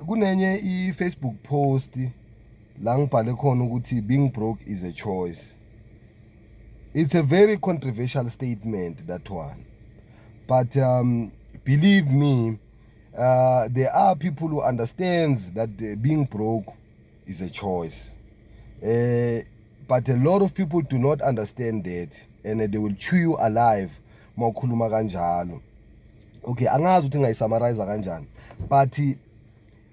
Kunenye i-Facebook post la ngibhale khona ukuthi being broke is a choice. It's a very controversial statement, that one. But believe me, there are people who understands that being broke is a choice. But a lot of people do not understand that, and they will chew you alive mawukhuluma kanjalo. Okay, angazi ukuthi ngayisummarize kanjani, but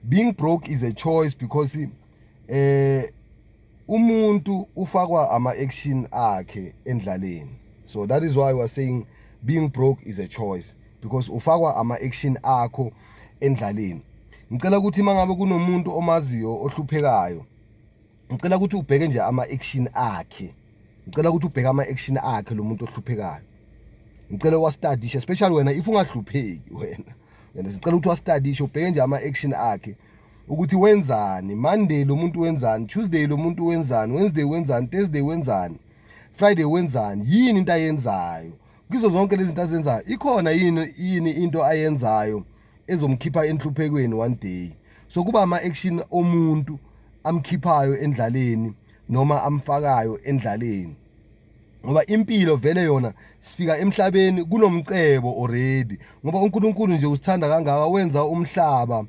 being broke is a choice because umuntu ufakwa ama-action akhe endlaleni. So that is why we are saying being broke is a choice, because ufakwa ama-action akho endlaleni. Ngicela ukuthi mangabe kunomuntu omaziyo ohluphekayo, ngicela ukuthi ubheke nje ama-action akhe. Ngicela ukuthi ubheke ama-action akhe lo muntu ohluphekayo. Ngicela wastudishe, especially wena if ungahlupheki wena sicela ukuthi wastudishe ubheke nje ama-action akhe ukuthi wenzani. Monday lo muntu wenzani, Tuesday lo muntu wenzani, Wednesday wenzani, Thursday wenzani, Friday wenzani, yini into ayenzayo. Kizo zonke lezi zinto azenzayo ikhona yini into ayenzayo ezomkhipha enhluphekweni one day. So kuba ama-action omuntu amkhiphayo endlaleni noma amfakayo endlaleni, ngoba impilo vele yona sifika emhlabeni kunomcebo already, ngoba uNkulunkulu nje usithanda kangaka wenza umhlaba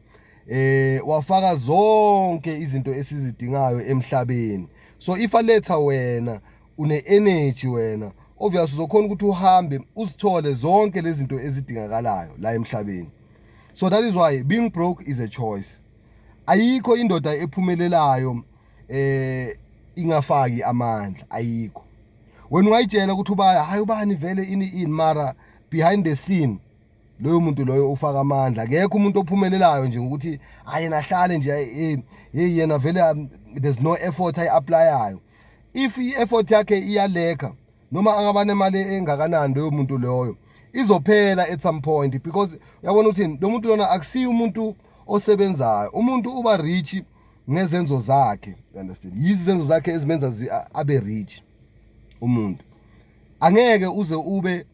wafaka zonke izinto esizidingayo emhlabeni. So if aletha wena une-energy, wena obvious uzokhona ukuthi uhambe uzithole zonke lezi zinto ezidingakalayo la emhlabeni. So that is why being broke is a choice. Ayikho indoda ephumelelayo ingafaki amandla, ayikho. Wena ungayitshela ukuthi hayi ubani vele ini mara behind the scene loyo muntu loyo ufaka amandla. Akekho umuntu ophumelelayo nje ngokuthi hayi nahlale nje yena vele there's no effort ayi-applyayo. If i-effort yakhe iyaleka noma angaba nemali engakanani loyo muntu loyo izophela at some point, because uyabona ukuthi lo muntu lona akusiyo umuntu osebenzayo. Umuntu uba rich ngezenzo zakhe, understand? Yizenzo zakhe ezimenza abe rich. Umuntu angeke uze ube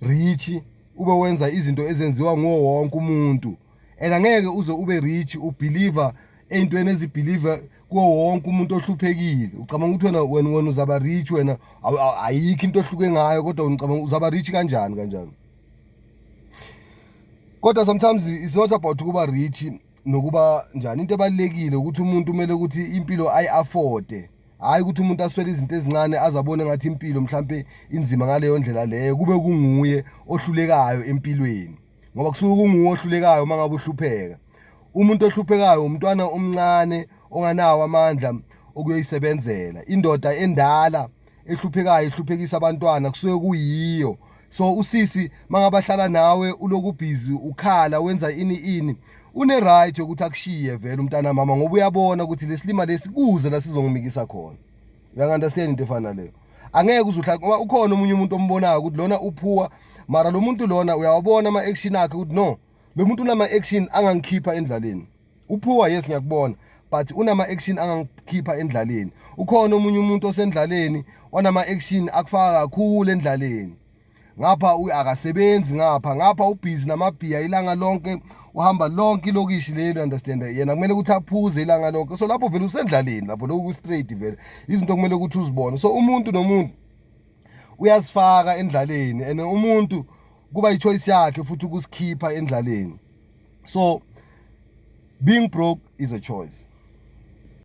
rich ube wenza izinto ezenziwa nguwo wonke umuntu, and angeke uze ube rich ubeliever ey'ntweni ezibeliever kuwo wonke umuntu ohluphekile. Ucabanga ukuthi wena uzaba rich, wena ayikho into ohluke ngayo, kodwa ucabanga uzaba rich kanjani. Kodwa sometimes it's not about ukuba rich nokuba njani. Into ebalulekile ukuthi umuntu kumele ukuthi impilo ayi-afforde, hayi ukuthi umuntu aswele izinto ezincane azabone ngathi impilo mhlampe inzima ngaleyo ndlela leyo, kube kunguye ohlulekayo empilweni, ngoba kusuke kunguye ohlulekayo mangabe uhlupheka. Umuntu ohluphekayo umntwana omncane onganawo amandla okuyoyisebenzela. Indoda endala ehluphekayo ihluphekisa abantwana kusuke kuyiyo. So usisi mangabahlala nawe uloku busy ukhala wenza ini une-right yokuthi akushiye vele umntana mama, ngoba uyabona ukuthi lesilima lesi kuze la sizongimikisa khona. Uya-understand into efana leyo? Angeke uzuhlala ngoba ukhona omunye umuntu ombonayo ukuthi lona uphuwa, mara lo muntu lona uyawabona ama-action akhe ukuthi no, lo muntu unama-action angangikhipha endlaleni. Uphuwa yes ngiyakubona, but unama-action angangikhipha endlaleni. Ukhona omunye umuntu osendlaleni onama-action akufaka kakhulu endlaleni. Ngapha akasebenzi, ngapha ubhizi namabhiya ilanga lonke, uhamba lonke ilokishi lelo, understand? Yena kumele ukuthi aphuze ilanga lonke. So lapho vele usendlaleni, lapho lokhu straight vele izinto kumele ukuthi uzibone. So umuntu nomuntu uyazifaka endlaleni, and umuntu kuba i-choice yakhe futhi ukusikhipha endlaleni. So being broke is a choice.